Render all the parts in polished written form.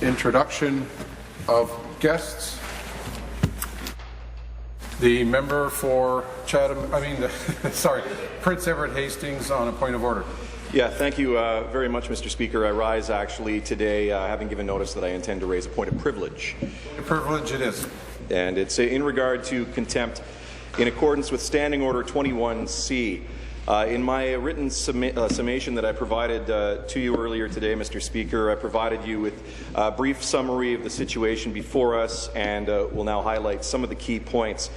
introduction of guests. The member for Prince Edward Hastings on a point of order. Yeah, thank you very much, Mr. Speaker. I rise actually today having given notice that I intend to raise a point of privilege. A privilege it is. And it's in regard to contempt in accordance with Standing Order 21C. In my written summation that I provided to you earlier today, Mr. Speaker, I provided you with a brief summary of the situation before us and will now highlight some of the key points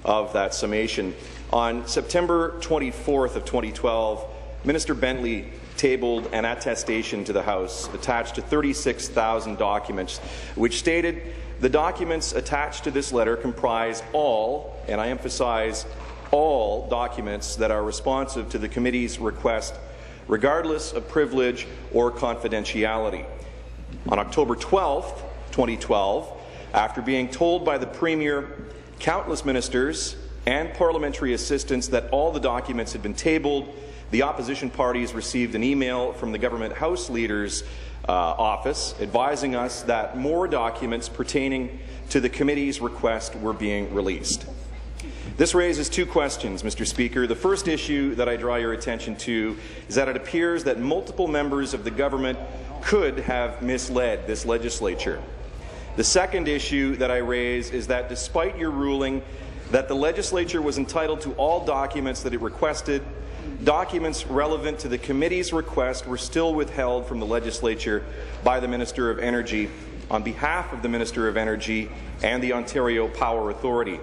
of that summation. On September 24th of 2012, Minister Bentley tabled an attestation to the House attached to 36,000 documents, which stated the documents attached to this letter comprise all, and I emphasize all, documents that are responsive to the committee's request, regardless of privilege or confidentiality. On October 12th, 2012, after being told by the Premier, countless ministers and parliamentary assistants that all the documents had been tabled, the opposition parties received an email from the Government House Leader's office advising us that more documents pertaining to the committee's request were being released. This raises two questions, Mr. Speaker. The first issue that I draw your attention to is that it appears that multiple members of the government could have misled this legislature. The second issue that I raise is that despite your ruling that the legislature was entitled to all documents that it requested, documents relevant to the committee's request were still withheld from the legislature by the Minister of Energy on behalf of the Minister of Energy and the Ontario Power Authority.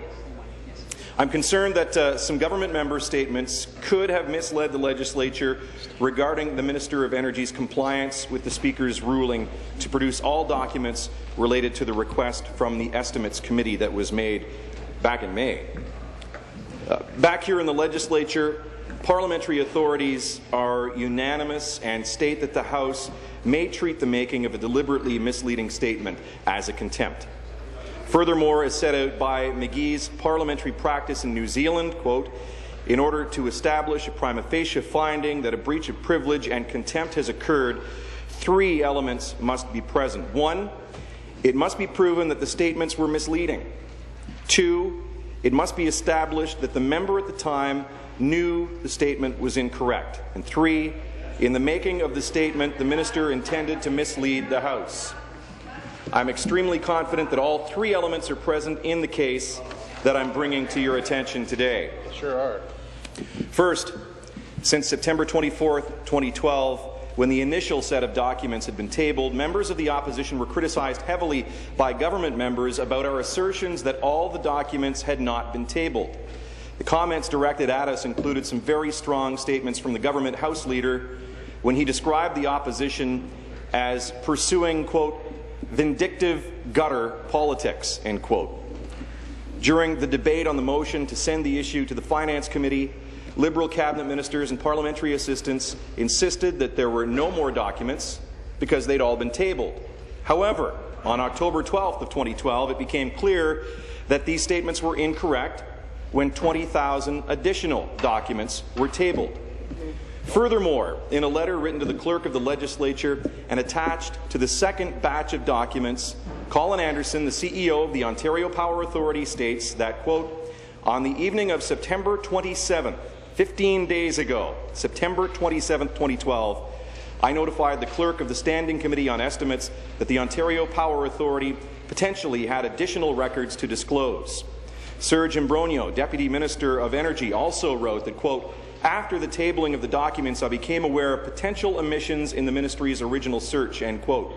I'm concerned that some government member statements could have misled the legislature regarding the Minister of Energy's compliance with the Speaker's ruling to produce all documents related to the request from the Estimates Committee that was made back in May. Back here in the legislature, parliamentary authorities are unanimous and state that the House may treat the making of a deliberately misleading statement as a contempt. Furthermore, as set out by McGee's parliamentary practice in New Zealand, quote, in order to establish a prima facie finding that a breach of privilege and contempt has occurred, three elements must be present. One, it must be proven that the statements were misleading. Two, it must be established that the member at the time knew the statement was incorrect. And three, in the making of the statement, the minister intended to mislead the House. I'm extremely confident that all three elements are present in the case that I'm bringing to your attention today. Sure are. First, since September 24th, 2012, when the initial set of documents had been tabled, members of the opposition were criticized heavily by government members about our assertions that all the documents had not been tabled. The comments directed at us included some very strong statements from the Government House Leader when he described the opposition as pursuing, quote, vindictive gutter politics, end quote. During the debate on the motion to send the issue to the Finance Committee, Liberal cabinet ministers and parliamentary assistants insisted that there were no more documents because they'd all been tabled. However, on October 12th of 2012, it became clear that these statements were incorrect when 20,000 additional documents were tabled. Furthermore, in a letter written to the Clerk of the Legislature and attached to the second batch of documents, Colin Anderson, the CEO of the Ontario Power Authority, states that, quote, on the evening of September 27th, 15 days ago, September 27th, 2012, I notified the Clerk of the Standing Committee on Estimates that the Ontario Power Authority potentially had additional records to disclose. Serge Imbronio, Deputy Minister of Energy, also wrote that, quote, after the tabling of the documents, I became aware of potential omissions in the Ministry's original search, end quote.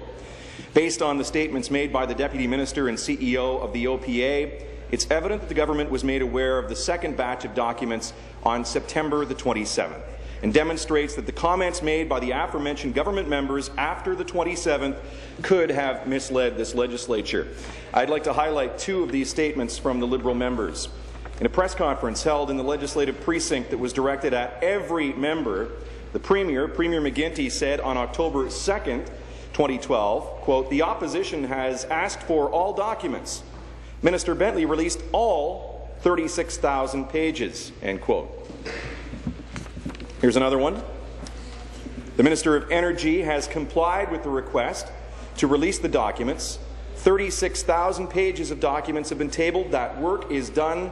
Based on the statements made by the Deputy Minister and CEO of the OPA, it's evident that the government was made aware of the second batch of documents on September the 27th, and demonstrates that the comments made by the aforementioned government members after the 27th could have misled this legislature. I'd like to highlight two of these statements from the Liberal members. In a press conference held in the legislative precinct that was directed at every member, the Premier McGuinty, said on October 2nd, 2012, quote, the opposition has asked for all documents. Minister Bentley released all 36,000 pages, end quote. Here's another one. The Minister of Energy has complied with the request to release the documents. 36,000 pages of documents have been tabled. That work is done.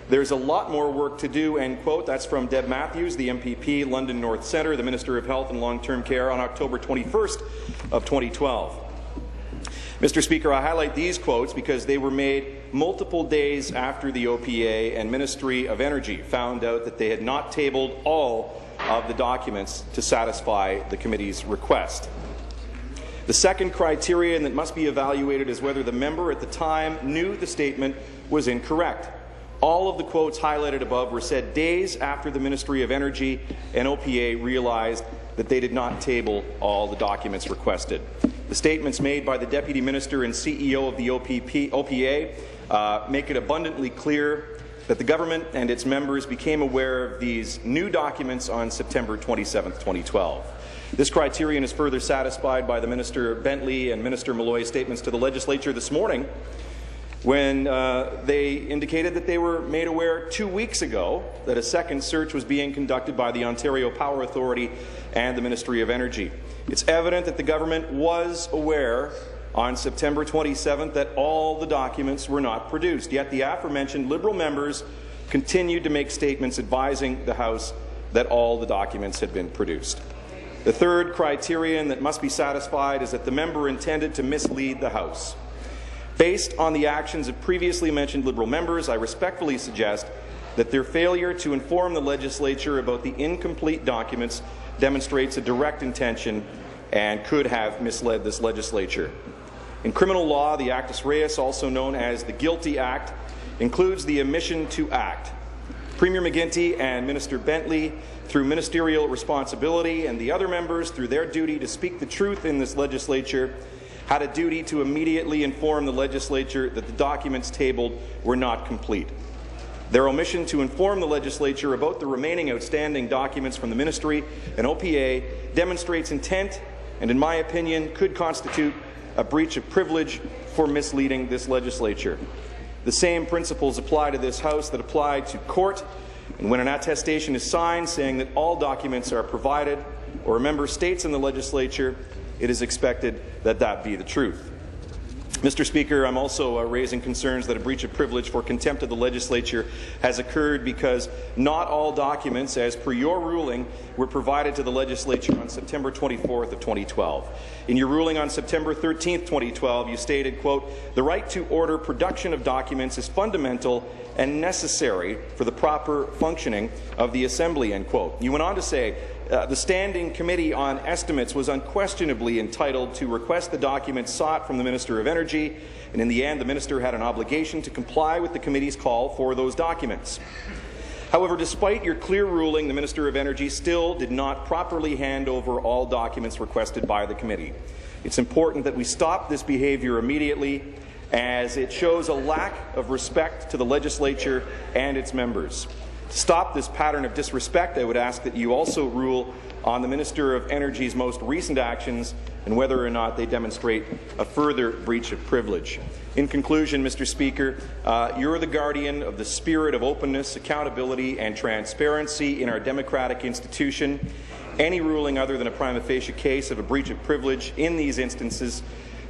There's a lot more work to do, end quote. That's from Deb Matthews, the MPP, London North Centre, the Minister of Health and Long-Term Care, on October 21st of 2012. Mr. Speaker, I highlight these quotes because they were made multiple days after the OPA and Ministry of Energy found out that they had not tabled all of the documents to satisfy the committee's request. The second criterion that must be evaluated is whether the member at the time knew the statement was incorrect. All of the quotes highlighted above were said days after the Ministry of Energy and OPA realized that they did not table all the documents requested. The statements made by the Deputy Minister and CEO of the OPA make it abundantly clear that the government and its members became aware of these new documents on September 27, 2012. This criterion is further satisfied by the Minister Bentley and Minister Malloy's statements to the legislature this morning, when they indicated that they were made aware 2 weeks ago that a second search was being conducted by the Ontario Power Authority and the Ministry of Energy. It's evident that the government was aware on September 27th that all the documents were not produced, yet the aforementioned Liberal members continued to make statements advising the House that all the documents had been produced. The third criterion that must be satisfied is that the member intended to mislead the House. Based on the actions of previously mentioned Liberal members, I respectfully suggest that their failure to inform the legislature about the incomplete documents demonstrates a direct intention and could have misled this legislature. In criminal law, the actus reus, also known as the Guilty Act, includes the omission to act. Premier McGuinty and Minister Bentley, through ministerial responsibility, and the other members, through their duty to speak the truth in this legislature, had a duty to immediately inform the legislature that the documents tabled were not complete. Their omission to inform the legislature about the remaining outstanding documents from the Ministry and OPA demonstrates intent and, in my opinion, could constitute a breach of privilege for misleading this legislature. The same principles apply to this House that apply to court, and when an attestation is signed saying that all documents are provided, or a member states in the legislature, it is expected that that be the truth. Mr. Speaker, I'm also raising concerns that a breach of privilege for contempt of the legislature has occurred because not all documents, as per your ruling, were provided to the legislature on September 24th of 2012. In your ruling on September 13th, 2012, you stated, quote, "The right to order production of documents is fundamental and necessary for the proper functioning of the Assembly," end quote. You went on to say, the Standing Committee on Estimates was unquestionably entitled to request the documents sought from the Minister of Energy, and in the end the Minister had an obligation to comply with the committee's call for those documents. However, despite your clear ruling, the Minister of Energy still did not properly hand over all documents requested by the committee. It's important that we stop this behaviour immediately, as it shows a lack of respect to the legislature and its members. To stop this pattern of disrespect, I would ask that you also rule on the Minister of Energy's most recent actions and whether or not they demonstrate a further breach of privilege. In conclusion, Mr. Speaker, you're the guardian of the spirit of openness, accountability and transparency in our democratic institution. Any ruling other than a prima facie case of a breach of privilege in these instances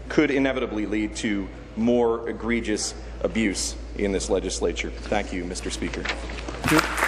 could inevitably lead to more egregious abuse in this legislature. Thank you, Mr. Speaker. Thank you.